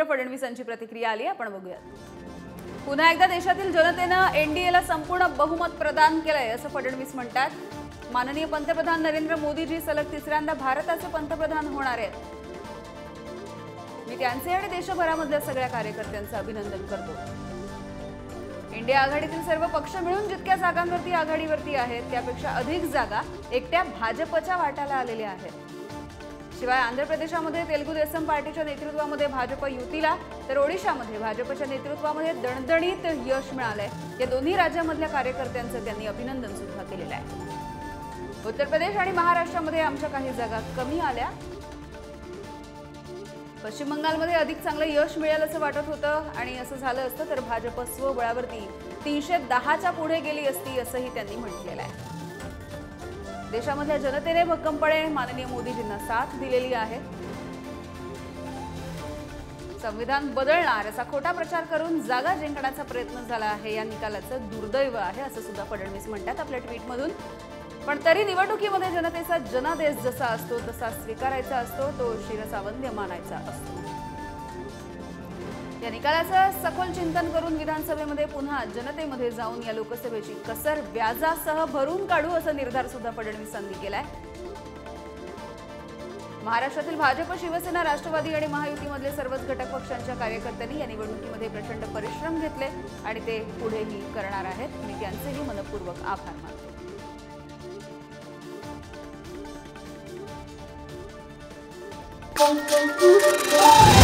फडणवीसांची प्रतिक्रिया आली, आपण बघूयात। पुन्हा एकदा देशातील जनतेनं एनडीएला संपूर्ण बहुमत प्रदान केलंय असं फडणवीस म्हणतात। माननीय पंतप्रधान नरेंद्र मोदीजी सलग तिसऱ्यांदा भारताचे पंतप्रधान होणार आहेत। मी त्यांचे आणि देशभरामधल्या सगळ्या कार्यकर्त्यांचं अभिनंदन करतो। इंडिया आघाडीतील सर्व पक्ष मिळून जितक्या जागांवरती आघाडीवरती आहेत त्यापेक्षा अधिक जागा एकट्या भाजपच्या वाट्याला आलेल्या आहेत। शिवाय आंध्र प्रदेशामध्ये तेलुगू देसम पार्टीच्या नेतृत्वामध्ये भाजप युतीला तर ओडिशामध्ये भाजपच्या नेतृत्वामध्ये दणदणीत यश मिळालंय। या दोन्ही राज्यांमधल्या कार्यकर्त्यांचं त्यांनी अभिनंदन सुद्धा केलेलं आहे। उत्तर प्रदेश आणि महाराष्ट्रामध्ये आमच्या काही जागा कमी आल्या। पश्चिम बंगालमध्ये अधिक चांगलं यश मिळेल असं वाटत होतं आणि असं झालं असतं तर भाजप स्वबळावरती 310च्या पुढे गेली असती असंही त्यांनी म्हटलेलं आहे। देशामधल्या जनतेने भक्कमपणे माननीय मोदीजींना साथ दिलेली आहे। संविधान बदलणार असा खोटा प्रचार करून जागा जिंकण्याचा प्रयत्न झाला आहे, या निकालाचं दुर्दैव आहे असं सुद्धा फडणवीस म्हणतात आपल्या ट्विटमधून। पण तरी निवडणुकीमध्ये जनतेचा जनादेश जसा असतो तसा स्वीकारायचा असतो, तो शिरसावंद्य मानायचा असतो। या निकालाचं सखोल चिंतन करून विधानसभेमध्ये पुन्हा जनतेमध्ये जाऊन या लोकसभेची कसर व्याजासह भरून काढू असा निर्धार सुद्धा फडणवीसांनी केलाय। महाराष्ट्रातील भाजप, शिवसेना, राष्ट्रवादी आणि महायुतीमधले सर्वच घटक पक्षांच्या कार्यकर्त्यांनी या निवडणुकीमध्ये प्रचंड परिश्रम घेतले आणि ते पुढेही करणार आहेत। मी त्यांचेही मनपूर्वक आभार मानतो। Thank you.